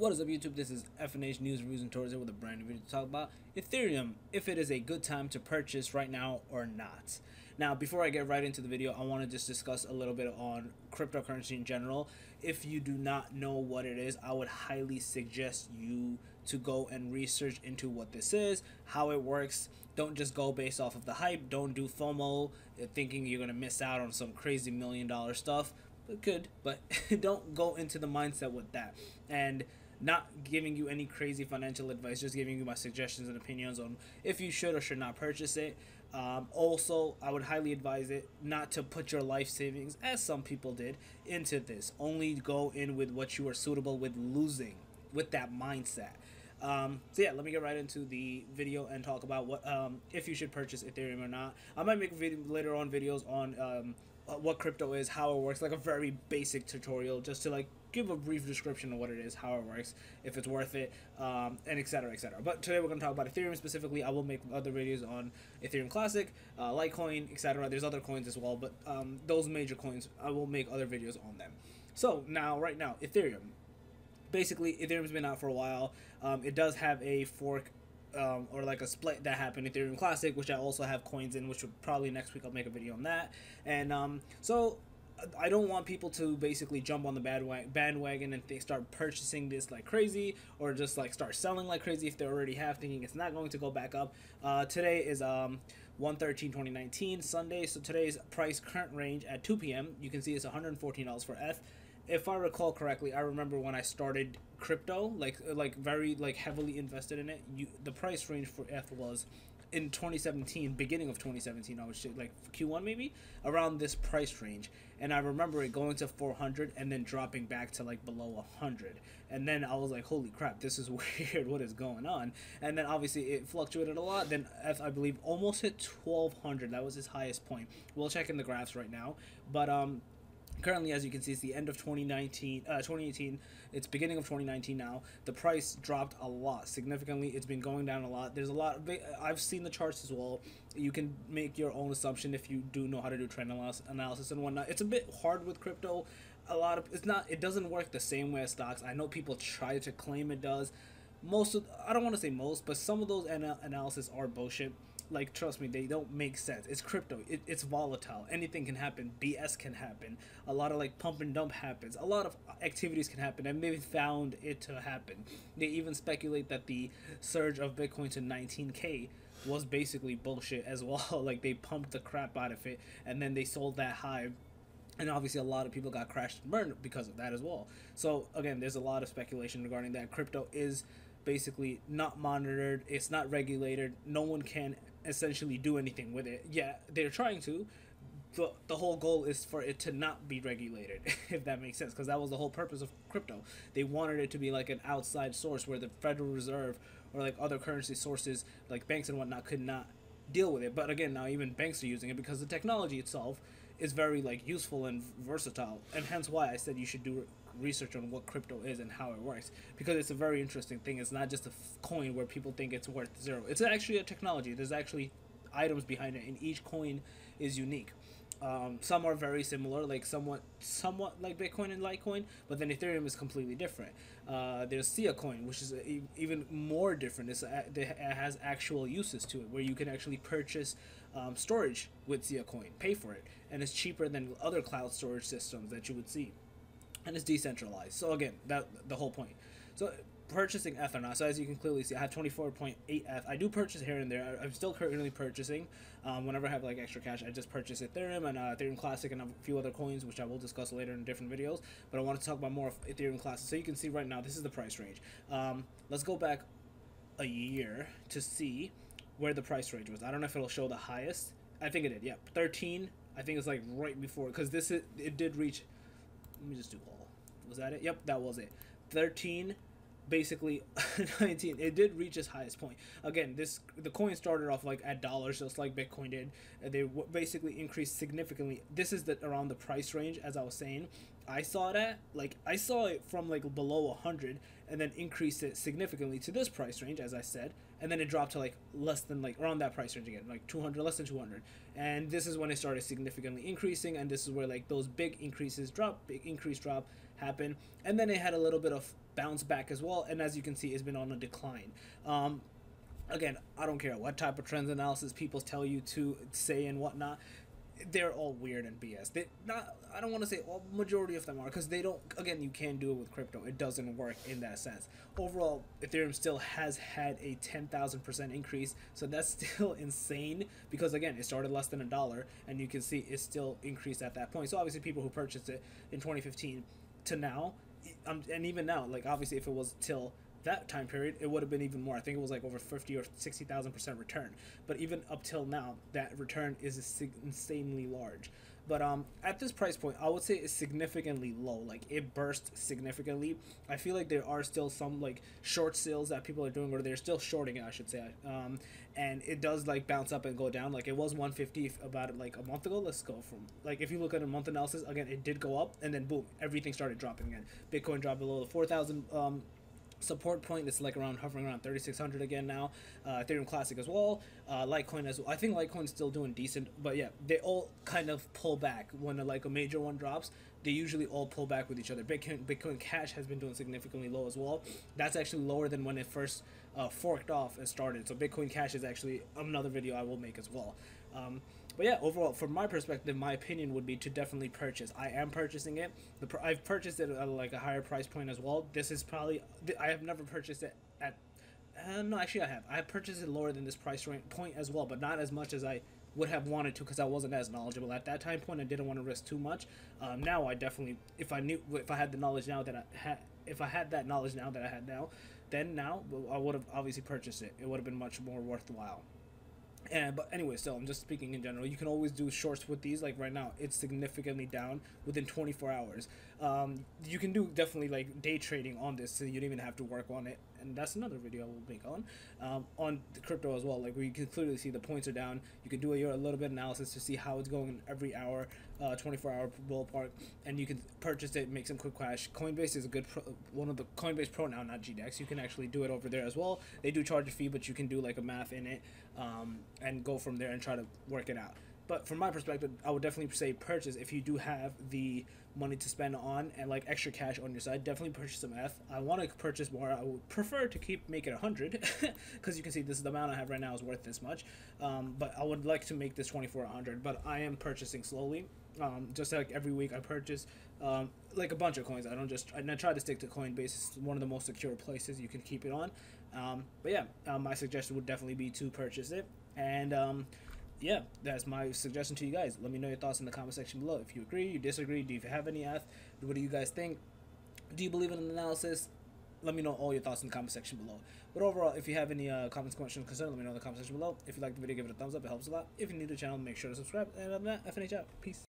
What is up, YouTube? This is FNH News Reviews and Tours here with a brand new video to talk about Ethereum, if it is a good time to purchase right now or not. Now, before I get right into the video, I want to just discuss a little bit on cryptocurrency in general. If you do not know what it is, I would highly suggest you to go and research into what this is, how it works. Don't just go based off of the hype. Don't do FOMO, thinking you're going to miss out on some crazy $1 million stuff. It could, but don't go into the mindset with that. And not giving you any crazy financial advice, just giving you my suggestions and opinions on if you should or should not purchase it. Also, I would highly advise it not to put your life savings, as some people did, into this. Only go in with what you are suitable with losing, with that mindset. So yeah, let me get right into the video and talk about what if you should purchase Ethereum or not. I might make later on videos on what crypto is, how it works, like a very basic tutorial, just to like give a brief description of what it is, how it works, if it's worth it, and etc, etc. But today we're going to talk about Ethereum specifically. I will make other videos on Ethereum Classic, Litecoin, etc. There's other coins as well, but those major coins, I will make other videos on them. So now, right now, Ethereum. Basically, Ethereum's been out for a while. It does have a fork or like a split that happened, Ethereum Classic, which I also have coins in, which would probably next week I'll make a video on that. And so I don't want people to basically jump on the bandwagon and start purchasing this like crazy, or just like start selling like crazy if they already have, thinking it's not going to go back up. Today is 1/13/2019, Sunday. So today's price current range at 2 p.m. you can see it's $114 for ETH. If I recall correctly, I remember when I started crypto, like very heavily invested in it, the price range for ETH was in 2017, beginning of 2017, I would say like Q1 maybe, around this price range. And I remember it going to 400 and then dropping back to like below 100. And then I was like, holy crap, this is weird, what is going on? And then obviously it fluctuated a lot. Then ETH, I believe, almost hit 1200. That was his highest point. We'll check in the graphs right now. But currently, as you can see, it's the end of 2018. It's beginning of 2019 now. The price dropped a lot, significantly. It's been going down a lot. There's a lot of I've seen the charts as well. You can make your own assumption if you do know how to do trend analysis and whatnot. It's a bit hard with crypto. It doesn't work the same way as stocks. I know people try to claim it does. I don't want to say most, but some of those analysis are bullshit. Like, trust me, they don't make sense. It's crypto. It's volatile. Anything can happen. BS can happen. A lot of like pump and dump happens. A lot of activities can happen, and they've found it to happen. They even speculate that the surge of Bitcoin to 19K was basically bullshit as well. Like, they pumped the crap out of it, and then they sold that high. And obviously a lot of people got crashed and burned because of that as well. So again, there's a lot of speculation regarding that. Crypto is basically not monitored. It's not regulated. No one can essentially do anything with it. Yeah, they're trying to. The whole goal is for it to not be regulated, if that makes sense, because that was the whole purpose of crypto. They wanted it to be like an outside source where the Federal Reserve or like other currency sources like banks and whatnot could not deal with it. But again, now even banks are using it because the technology itself is very like useful and versatile, and hence why I said you should do research on what crypto is and how it works, because it's a very interesting thing. It's not just a coin where people think it's worth zero. It's actually a technology. There's actually items behind it, and each coin is unique. Some are very similar, like somewhat like Bitcoin and Litecoin, but then Ethereum is completely different. There's Sia coin, which is even more different. It has actual uses to it, where you can actually purchase storage with Sia coin, pay for it, and it's cheaper than other cloud storage systems that you would see, and it's decentralized. So again, the whole point. So purchasing ETH or not. So as you can clearly see, I have 24.8 ETH. I do purchase here and there. I'm still currently purchasing. Whenever I have like extra cash, I just purchase Ethereum and Ethereum Classic and a few other coins, which I will discuss later in different videos. But I want to talk about more of Ethereum Classic. So you can see right now, this is the price range. Let's go back a year to see where the price range was. I don't know if it'll show the highest. I think it did. Yeah, 13. I think it's like right before, because it did reach. Let me just do all. Was that it? Yep, that was it. 13. Basically 19, it did reach its highest point. Again, the coin started off like at dollars, just like Bitcoin did. They basically increased significantly. This is around the price range, as I was saying. I saw it from like below 100 and then increased it significantly to this price range, as I said, and then it dropped to like less than, like around that price range again, like 200, less than 200. And this is when it started significantly increasing, and this is where like those big increase drop happen. And then it had a little bit of bounced back as well, and as you can see, it's been on a decline. Again, I don't care what type of trends analysis people tell you to say and whatnot. They're all weird and BS. They not. I don't want to say all. Majority of them are, because they don't. Again, you can't do it with crypto. It doesn't work in that sense. Overall, Ethereum still has had a 10,000% increase, so that's still insane. Because again, it started less than $1, and you can see it still increased at that point. So obviously, people who purchased it in 2015 to now, and even now, like obviously, if it was till that time period, it would have been even more. I think it was like over 50 or 60,000% return. But even up till now, that return is insanely large. But at this price point, I would say it's significantly low. Like it burst significantly. I feel like there are still some like short sales that people are doing, or they're still shorting it, I should say. And it does like bounce up and go down. Like it was 150 about like a month ago. Let's go from like, if you look at a month analysis, again, it did go up and then boom, everything started dropping again. Bitcoin dropped below the 4,000 support point. It's like around hovering around 3,600 again now. Ethereum Classic as well. Litecoin as well. I think Litecoin's still doing decent, but yeah, they all kind of pull back when like a major one drops. They usually all pull back with each other. Bitcoin Cash has been doing significantly low as well. That's actually lower than when it first forked off and started. So Bitcoin Cash is actually another video I will make as well. But yeah, overall, from my perspective, my opinion would be to definitely purchase. I am purchasing it. I've purchased it at like a higher price point as well. This is probably, I have never purchased it at, no, actually I have. I have purchased it lower than this price point as well, but not as much as I would have wanted to, because I wasn't as knowledgeable at that time point. I didn't want to risk too much. Now I definitely, if I had the knowledge now that I had, if I had that knowledge now that I had now, then now I would have obviously purchased it. It would have been much more worthwhile. But anyway, still, I'm just speaking in general. You can always do shorts with these. Like right now, it's significantly down within 24 hours. You can do definitely like day trading on this, so you don't even have to work on it. And that's another video I will make on the crypto as well. Like where you can clearly see the points are down. You can do a little bit of analysis to see how it's going every hour, 24-hour ballpark, and you can purchase it, make some quick cash. Coinbase is a good one of the Coinbase Pro now, not GDEX. You can actually do it over there as well. They do charge a fee, but you can do like a math in it. And go from there and try to work it out. But from my perspective, I would definitely say purchase if you do have the money to spend on and like extra cash on your side. Definitely purchase some ETH. I want to purchase more. I would prefer to make it 100 because you can see this is the amount I have right now is worth this much. But I would like to make this 2400. But I am purchasing slowly. Just like every week I purchase like a bunch of coins. I try to stick to Coinbase. It's one of the most secure places you can keep it on. But yeah, my suggestion would definitely be to purchase it. And yeah, that's my suggestion to you guys. Let me know your thoughts in the comment section below. If you agree, you disagree, do you have any ETH? What do you guys think? Do you believe in an analysis? Let me know all your thoughts in the comment section below. But overall, if you have any comments, questions, concerns, let me know in the comment section below. If you like the video, give it a thumbs up. It helps a lot. If you're new to the channel, make sure to subscribe. And other than that, FNH out. Peace.